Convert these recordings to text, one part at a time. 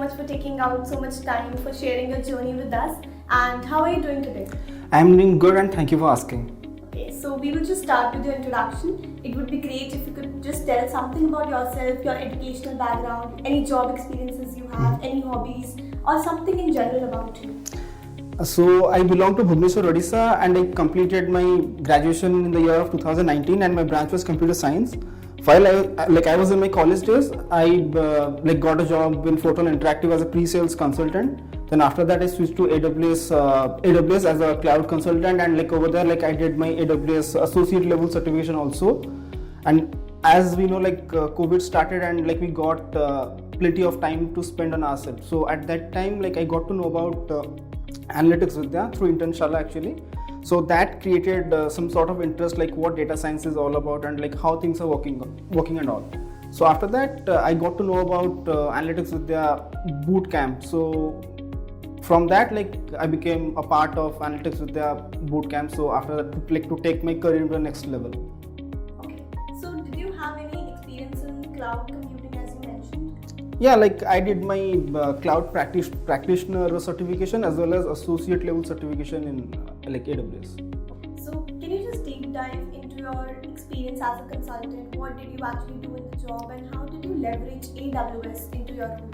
much for taking out so much time for sharing your journey with us. And how are you doing today? I'm doing good and thank you for asking. Okay, so we will just start with your introduction. It would be great if you could just tell something about yourself, your educational background, any job experiences you have, any hobbies, or something in general about you. So I belong to Bhubaneswar, Odisha, and I completed my graduation in the year of 2019, and my branch was computer science. While I was in my college days, I got a job in Photon Interactive as a pre-sales consultant. Then after that, I switched to AWS as a cloud consultant, and over there, I did my AWS associate level certification also. And as we know, COVID started, and we got plenty of time to spend on ourselves. So at that time, I got to know about Analytics Vidhya through internship actually. So that created some sort of interest, what data science is all about and how things are working and all. So after that, I got to know about Analytics Vidhya Bootcamp. So from that, I became a part of Analytics Vidhya Bootcamp. So after that, to take my career to the next level. Okay. So did you have any experience in cloud computing as you mentioned? Yeah, I did my cloud practitioner certification as well as associate level certification in AWS. So can you just deep dive into your experience as a consultant? What did you actually do in the job and how did you leverage AWS into your role?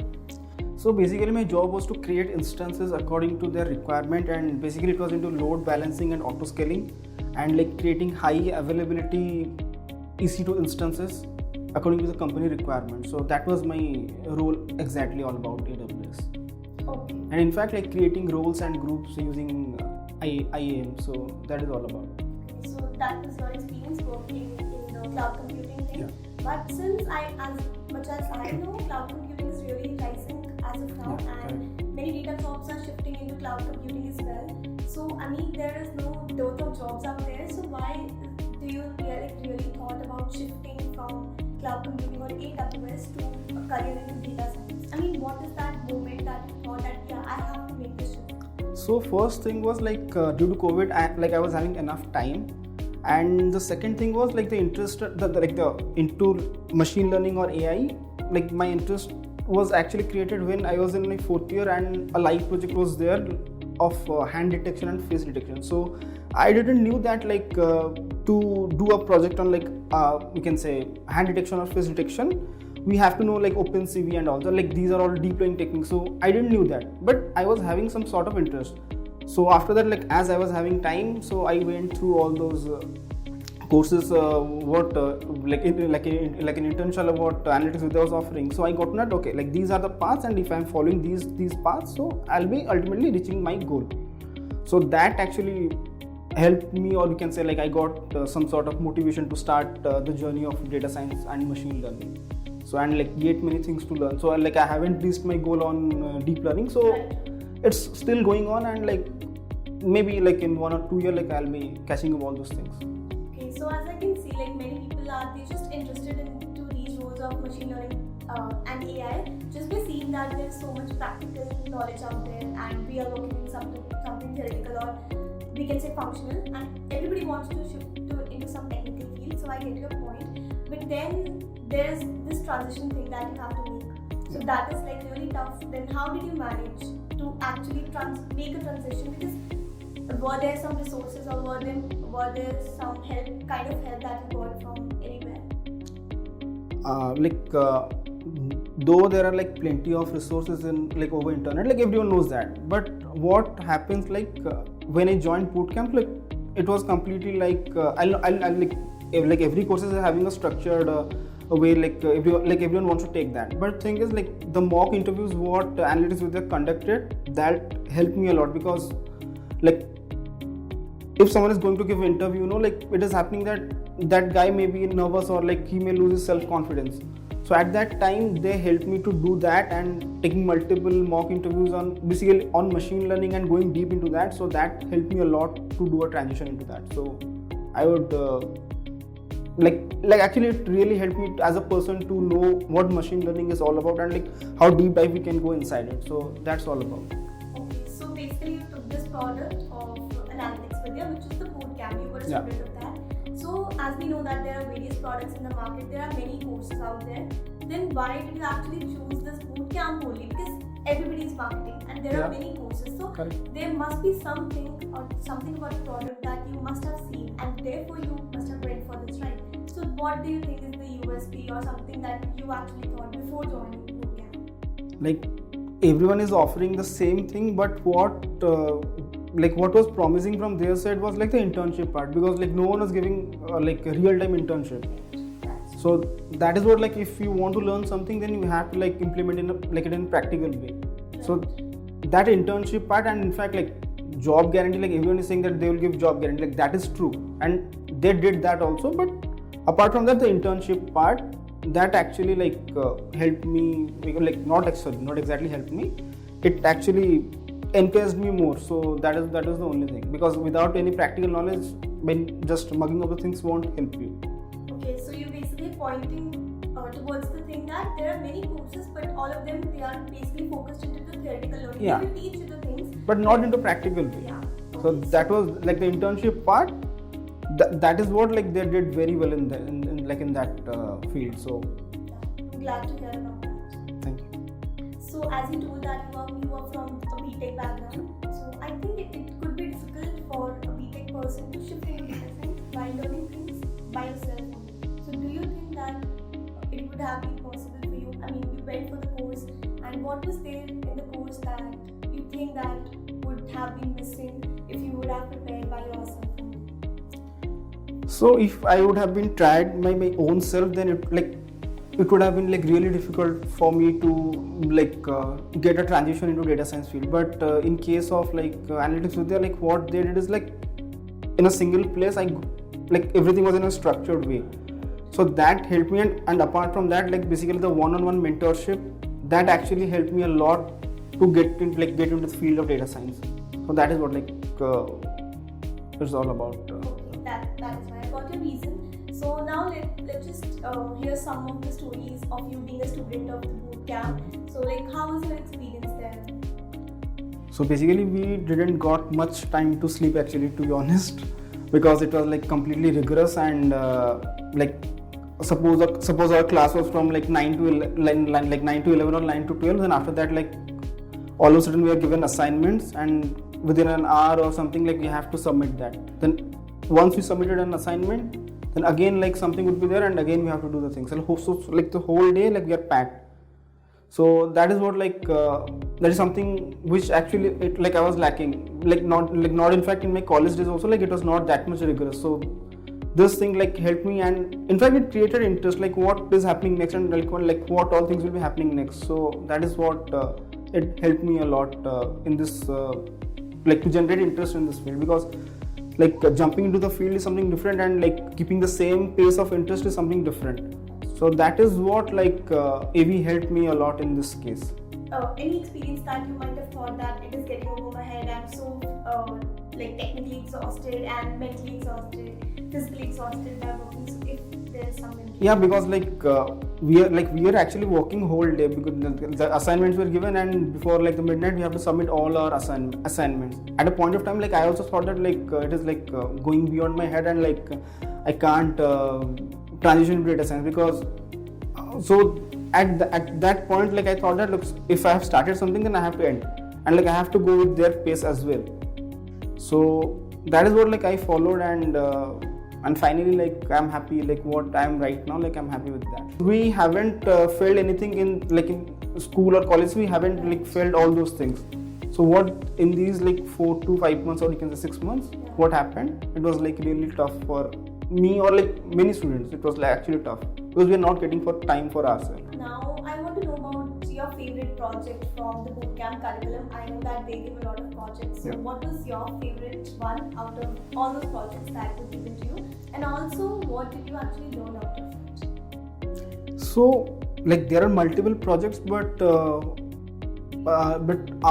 So basically my job was to create instances according to their requirement, and basically it was into load balancing and auto scaling and creating high availability EC2 instances according to the company requirement. So that was my role exactly all about AWS. Okay. And in fact creating roles and groups using IAM. So that is all about. Okay, so that was your experience working in the cloud computing thing. Yeah. But since as much as I know, cloud computing is really rising as of now, and many data jobs are shifting into cloud computing as well. So there is no dearth of jobs out there. So why do you really thought about shifting from cloud computing or AWS to a career in data science? What is that moment that you thought that I have to make this shift? So first thing was due to COVID, I was having enough time, and the second thing was the interest into machine learning or AI. My interest was actually created when I was in my fourth year, and a live project was there of hand detection and face detection. So I didn't knew that to do a project on we can say hand detection or face detection, we have to know OpenCV and all that. These are all deep learning techniques. So I didn't knew that, but I was having some sort of interest. So after that, as I was having time, so I went through all those courses like an internship what Analytics Vidhya was offering. So I got to know that okay, these are the paths, and if I'm following these paths, so I'll be ultimately reaching my goal. So that actually helped me, or you can say I got some sort of motivation to start the journey of data science and machine learning. So and yet many things to learn. So I haven't reached my goal on deep learning. So it's still going on, and maybe in 1 or 2 years I'll be catching up all those things. Okay, so as I can see, many people are just interested into these roles of machine learning and AI just by seeing that there's so much practical knowledge out there, and we are working in something theoretical or we can say functional, and everybody wants to shift into some technical field. So I get your point, but then there's this transition thing that you have to make. So that is really tough. Then how did you manage to actually make a transition? Because were there some resources or were there some help that you got from anywhere? Though there are plenty of resources in over internet, everyone knows that. But what happens when I joined Bootcamp, it was completely every course is having a structured way, everyone wants to take that. But thing is the mock interviews what Analytics Vidhya conducted, that helped me a lot, because if someone is going to give an interview, it is happening that guy may be nervous or he may lose his self-confidence. So at that time they helped me to do that, and taking multiple mock interviews on machine learning and going deep into that. So that helped me a lot to do a transition into that. So I would actually it really helped me as a person to know what machine learning is all about and how deep dive we can go inside it. So that's all about. Okay, so basically you took this product of Analytics Vidhya, which is the Bootcamp. You were a student of that. So as we know that there are various products in the market, there are many courses out there. Then why did you actually choose this Bootcamp only? Because and there are Yeah. many courses. So Correct. there must be something about a product that you must have seen, and therefore you must have went for this, right? So what do you think is the USP or something that you actually thought before joining Bootcamp? Like everyone is offering the same thing, but what was promising from their side was like the internship part, because like no one was giving like a real-time internship. So that is what, like, if you want to learn something, then you have to like implement it in a practical way. So that internship part, and in fact like job guarantee, like everyone is saying that they will give job guarantee, like that is true, and they did that also. But apart from that, the internship part, that actually like helped me, like not exactly helped me, it actually encouraged me more. So that is the only thing, because without any practical knowledge, when just mugging up the things won't help you. Okay, so you're basically pointing towards the thing that there are many courses, but all of them, they are basically focused into the theoretical learning. Yeah. They will teach you the things, But not into practical way. Yeah. So Okay. that was like the internship part. That is what like they did very well in that field. So I'm glad to hear about that. thank you. So as you told that you are from a BTech background, so I think it could be difficult for a BTech person to shift into data science by learning things by yourself only. So do you think that it would have been possible for you? I mean, you went for the course, and what was there in the course that you think that would have been missing if you would have prepared by yourself? So if I would have been tried by my own self, then it would have been like really difficult for me to get a transition into data science field. But in case of analytics Vidhya, like what they did is like in a single place, everything was in a structured way. So that helped me, and apart from that, like basically the one-on-one mentorship, that actually helped me a lot to get into the field of data science. So that is what it's all about. Okay, that is why I got your reason. So now let's just hear some of the stories of you being a student of the bootcamp. So how was your experience there? So basically we didn't got much time to sleep, actually, to be honest, because it was like completely rigorous, and suppose our class was from 9 to 11 or 9 to 12, then after that all of a sudden we are given assignments, and within an hour or something we have to submit that. Then once we submitted an assignment, then again something would be there, and again we have to do the things. So the whole day we are packed. So that is what that is something which actually I was lacking. Not in fact in my college days also, it was not that much rigorous. So this thing helped me, and in fact it created interest, what is happening next, and what all things will be happening next. So that is what it helped me a lot in this to generate interest in this field, because jumping into the field is something different, and keeping the same pace of interest is something different. So that is what AV helped me a lot in this case. Any experience that you might have thought that it is getting over my head, I'm so technically exhausted and mentally exhausted, physically exhausted by working. So if there's something. Yeah, because we are actually working whole day, because the assignments were given, and before the midnight we have to submit all our assignments. At a point of time, I also thought that it is going beyond my head, and I can't transition to data science, because so at that point I thought that if I have started something, then I have to end, and I have to go with their pace as well. So that is what I followed, and finally I'm happy what I am right now. I'm happy with that. We haven't felt anything in school or college. We haven't felt all those things. So what in these 4 to 5 months, or you can say 6 months, what happened? It was really tough for me, or many students. It was actually tough, because we are not getting time for ourselves. Now I want to know about your favorite project from the bootcamp curriculum. I know that they give a lot of projects. So Yeah. what was your favorite one out of all those projects that were given to you? And also, what did you actually learn out of it? So there are multiple projects, but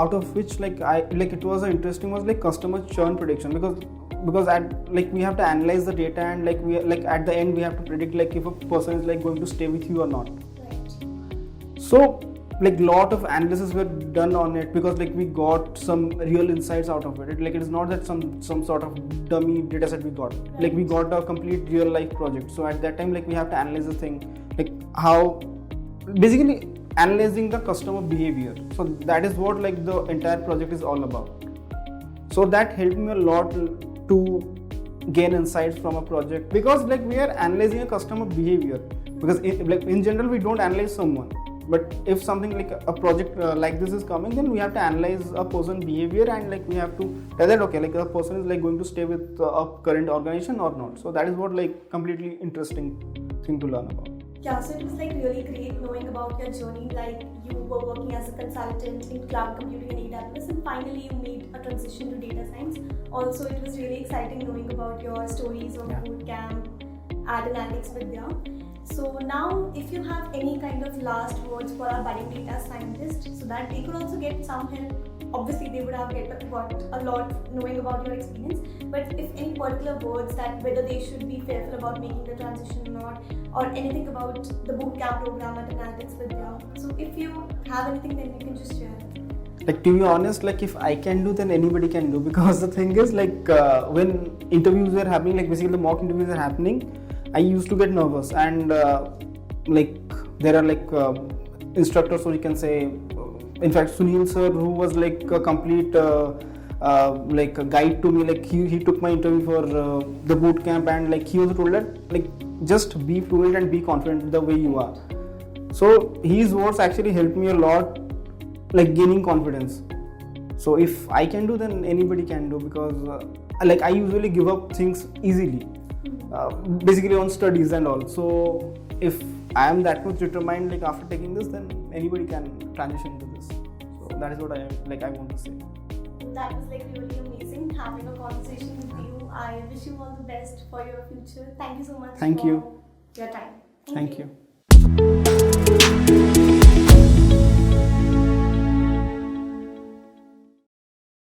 out of which it was interesting was customer churn prediction, because we have to analyze the data, and we at the end we have to predict if a person is going to stay with you or not. Right. So lot of analysis were done on it, because we got some real insights out of it. It is not that some sort of dummy data set we got. Right. We got a complete real life project. So at that time we have to analyze the thing, how basically analyzing the customer behavior. So that is what like the entire project is all about. So that helped me a lot to gain insights from a project, because like we are analyzing a customer behavior, because in general we don't analyze someone, but if something like a project like this is coming, then we have to analyze a person's behavior, and like we have to tell that okay, like a person is like going to stay with a current organization or not. So that is what like completely interesting thing to learn about. Yeah, so it was like really great knowing about your journey, like you were working as a consultant in cloud computing and AWS, and finally you made a transition to data science. Also, it was really exciting knowing about your stories of Bootcamp at Analyst Vidhya. So now, if you have any kind of last words for our budding data scientists, so that they could also get some help. Obviously, they would have got a lot knowing about your experience. But if any particular words that whether they should be fearful about making the transition or not, or anything about the bootcamp program at Analytics Vidhya. So if you have anything, then you can just share. Like, to be honest, like if I can do, then anybody can do, because the thing is like when interviews were happening, like basically the mock interviews are happening, I used to get nervous, and like there are like instructors, or you can say, in fact Sunil sir, who was like a complete like a guide to me, like he took my interview for the boot camp, and like he also told that like just be fluent and be confident the way you are. So his words actually helped me a lot, like gaining confidence. So if I can do, then anybody can do, because like I usually give up things easily, basically on studies and all. So if I am that much determined, like after taking this, then anybody can transition to this. So that is what I want to say. That was like really amazing having a conversation with you. I wish you all the best for your future. Thank you so much Thank for you. your time. Thank you.